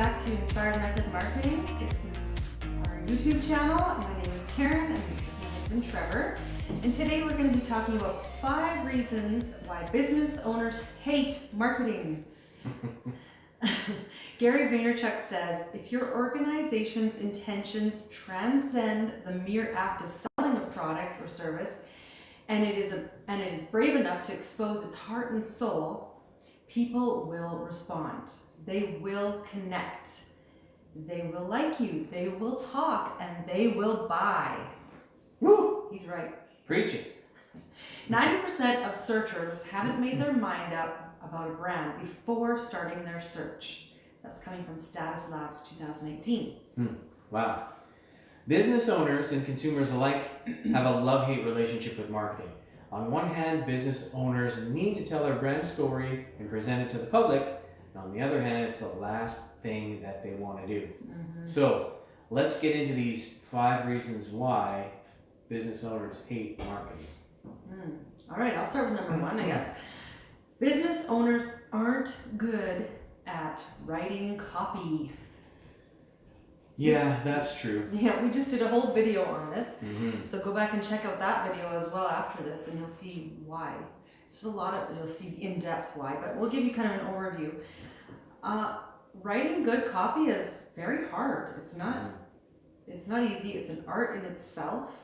back to Inspired Method Marketing. This is our YouTube channel. My name is Karen and this is my husband Trevor. And today we're going to be talking about 5 reasons why business owners hate marketing. Gary Vaynerchuk says, if your organization's intentions transcend the mere act of selling a product or service, and it is brave enough to expose its heart and soul, people will respond. They will connect. They will like you. They will talk, and they will buy. Woo! He's right. Preach it. 90% of searchers haven't made their mind up about a brand before starting their search. That's coming from Status Labs 2018. Wow. Business owners and consumers alike have a love-hate relationship with marketing. On one hand, business owners need to tell their brand story and present it to the public. And on the other hand, it's the last thing that they want to do. So let's get into these 5 reasons why business owners hate marketing. All right, I'll start with number 1, I guess. Business owners aren't good at writing copy. Yeah, that's true. Yeah, we just did a whole video on this. So go back and check out that video as well after this and you'll see why. There's a lot of, you'll see in depth why, but we'll give you kind of an overview. Writing good copy is very hard. It's not easy. It's an art in itself.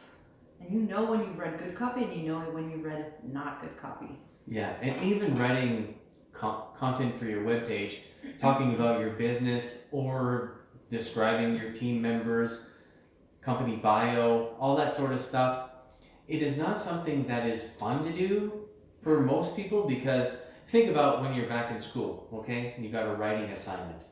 And you know when you've read good copy and you know when you've read not good copy. Yeah, and even writing content for your webpage, talking about your business or describing your team members, company bio, all that sort of stuff. It is not something that is fun to do for most people, because think about when you're back in school, okay? And you got a writing assignment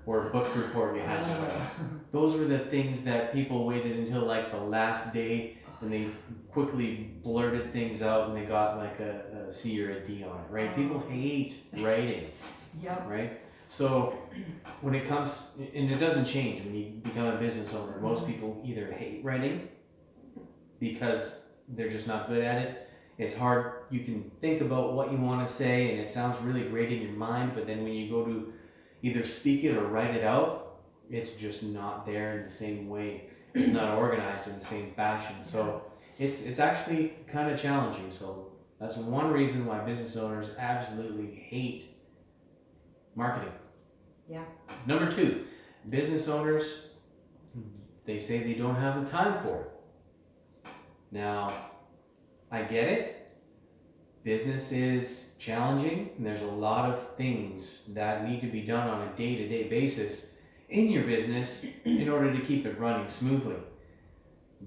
or a book report you had to write. Those were the things that people waited until like the last day and they quickly blurted things out and they got like a C or a D on it, right? People hate writing, right? So when it comes, and it doesn't change when you become a business owner, most people either hate writing because they're just not good at it. It's hard. You can think about what you want to say and it sounds really great in your mind, but then when you go to either speak it or write it out, it's just not there in the same way. It's not organized in the same fashion. So it's actually kind of challenging. So that's one reason why business owners absolutely hate marketing. Yeah. Number 2, business owners, they say they don't have the time for it. Now, I get it. Business is challenging and there's a lot of things that need to be done on a day-to-day basis in your business in order to keep it running smoothly.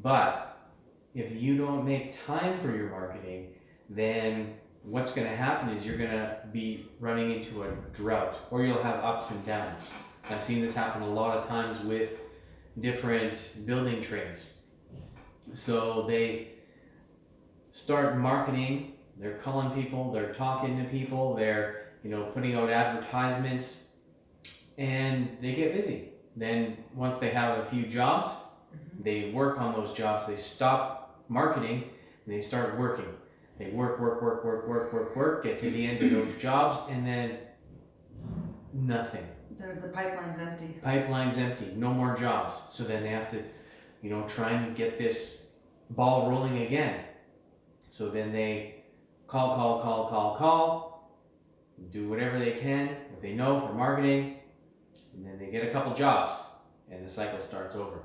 But if you don't make time for your marketing, then what's going to happen is you're going to be running into a drought, or you'll have ups and downs. I've seen this happen a lot of times with different building trades. So they start marketing, they're calling people, they're talking to people, they're putting out advertisements, and they get busy. Then once they have a few jobs, they work on those jobs, they stop marketing, and they start working. They work, get to the end of those jobs, and then nothing. The pipeline's empty. Pipeline's empty, no more jobs. So then they have to, try and get this ball rolling again. So then they call, do whatever they can, what they know for marketing, and then they get a couple jobs, and the cycle starts over.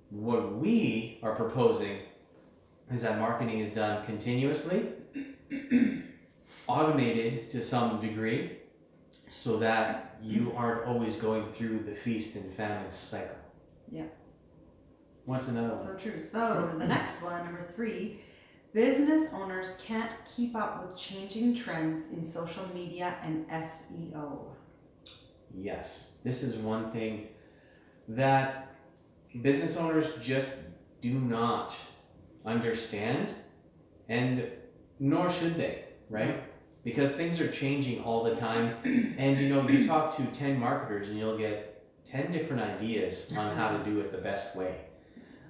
What we are proposing is that marketing is done continuously, automated to some degree, so that you aren't always going through the feast and famine cycle. Yeah. What's another one? So true. So the next one, number 3, business owners can't keep up with changing trends in social media and SEO. Yes, this is one thing that business owners just do not understand, and nor should they, right? Because things are changing all the time, and you talk to 10 marketers and you'll get 10 different ideas on how to do it the best way.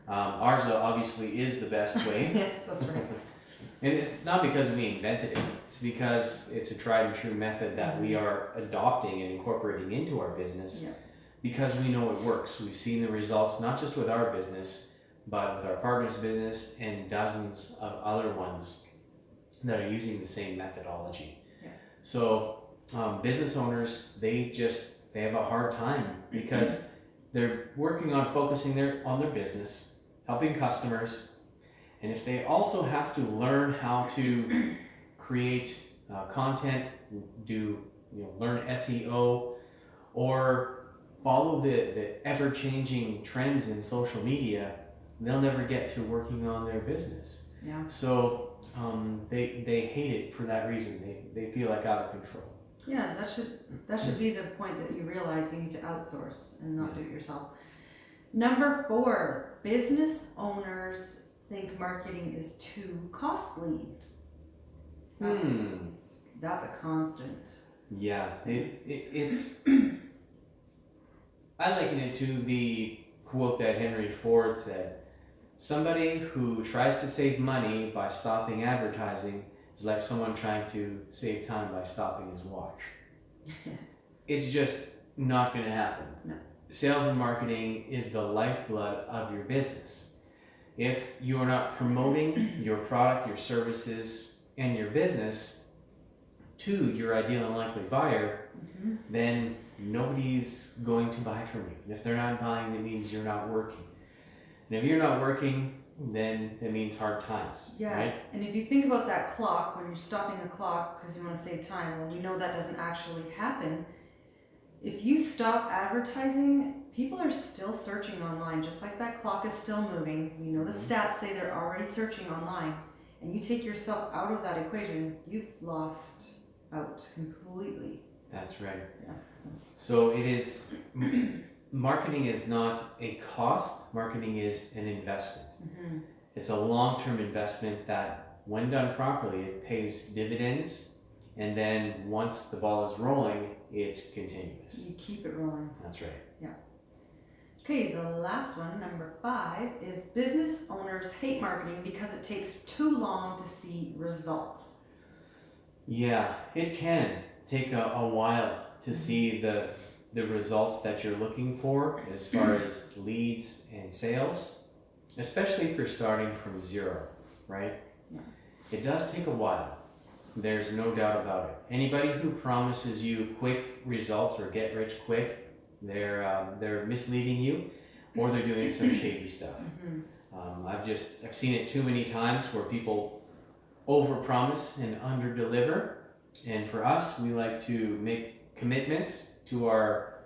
Ours obviously is the best way. Yes, that's right. And it's not because we invented it, it's because it's a tried and true method that we are adopting and incorporating into our business Yeah. because we know it works. We've seen the results not just with our business, but with our partner's business and dozens of other ones that are using the same methodology. Yeah. So business owners, they have a hard time because they're working on focusing on their business, helping customers, and if they also have to learn how to create content, learn SEO, or follow the ever-changing trends in social media, they'll never get to working on their business. Yeah. So they hate it for that reason. They feel like out of control. Yeah, that should be the point that you realize you need to outsource and not do it yourself. Number 4, business owners think marketing is too costly. That's a constant. Yeah, it's. I liken it to the quote that Henry Ford said: "Somebody who tries to save money by stopping advertising is like someone trying to save time by stopping his watch." It's just not going to happen. No. Sales and marketing is the lifeblood of your business. If you are not promoting your product, your services, and your business to your ideal and likely buyer, then nobody's going to buy from you. And if they're not buying, it means you're not working. And if you're not working, then it means hard times. Yeah, right? And if you think about that clock, when you're stopping the clock because you want to save time, well, we know that doesn't actually happen. If you stop advertising, people are still searching online, just like that clock is still moving. We know the stats say they're already searching online, and you take yourself out of that equation, you've lost out completely. That's right. Yeah. So it is, marketing is not a cost, marketing is an investment. It's a long-term investment that, when done properly, it pays dividends, and then once the ball is rolling, it's continuous. You keep it rolling. That's right. Yeah. Okay, the last one, number 5, is business owners hate marketing because it takes too long to see results. Yeah, it can take a while to see the results that you're looking for as far as leads and sales, especially if you're starting from zero, right? Yeah. It does take a while. There's no doubt about it. Anybody who promises you quick results or get rich quick, they're misleading you, or they're doing some shady stuff. I've seen it too many times where people overpromise and underdeliver. And for us, we like to make commitments to our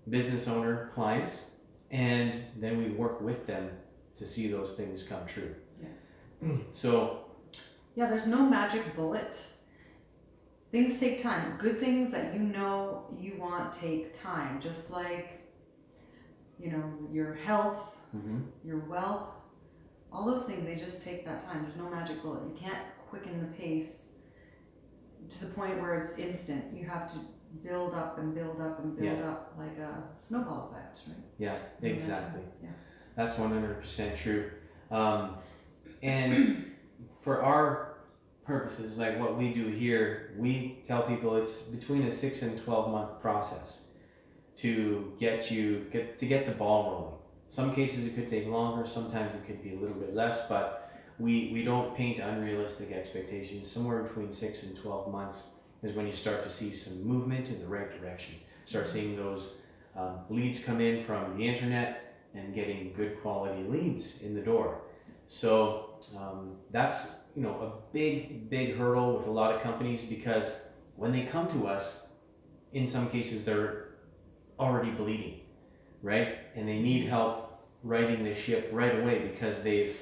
business owner clients, and then we work with them to see those things come true. Yeah. So. Yeah, there's no magic bullet. Things take time. Good things that you know you want take time. Just like, your health, your wealth, all those things, they just take that time. There's no magic bullet. You can't quicken the pace to the point where it's instant. You have to build up and build up and build up, like a snowball effect, right? Yeah, exactly. Yeah. That's 100% true. And for our purposes, like what we do here, we tell people it's between a 6 and 12 month process to get the ball rolling. Some cases it could take longer, sometimes it could be a little bit less, but we don't paint unrealistic expectations. Somewhere between 6 and 12 months is when you start to see some movement in the right direction. Start seeing those leads come in from the internet and getting good quality leads in the door. So that's a big hurdle with a lot of companies, because when they come to us, in some cases they're already bleeding, right? And they need help righting the ship right away because they've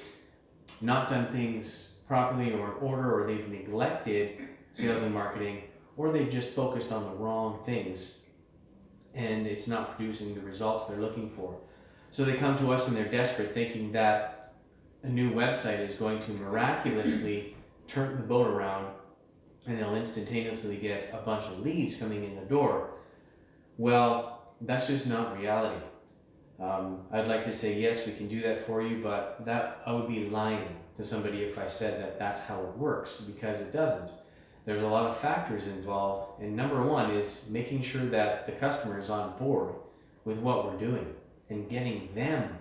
not done things properly or in order, or they've neglected sales and marketing, or they've just focused on the wrong things and it's not producing the results they're looking for. So they come to us and they're desperate, thinking that a new website is going to miraculously turn the boat around and they'll instantaneously get a bunch of leads coming in the door. Well, that's just not reality. I'd like to say, yes, we can do that for you, but I would be lying to somebody if I said that that's how it works, because it doesn't. There's a lot of factors involved, and number one is making sure that the customer is on board with what we're doing and getting them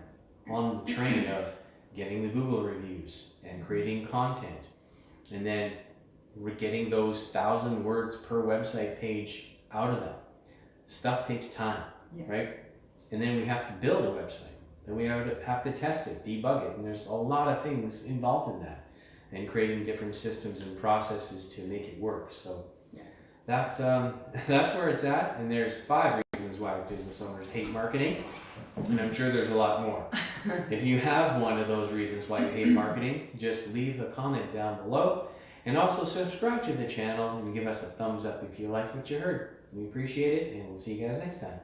on the train of getting the Google reviews and creating content, and then we're getting those 1,000 words per website page out of them. Stuff takes time, right? And then we have to build a website. Then we have to test it, debug it, and there's a lot of things involved in that, and creating different systems and processes to make it work. So that's where it's at. And there's 5 reasons why business owners hate marketing, and I'm sure there's a lot more. If you have one of those reasons why you hate marketing, just leave a comment down below, and also subscribe to the channel and give us a thumbs up if you like what you heard. We appreciate it, and we'll see you guys next time.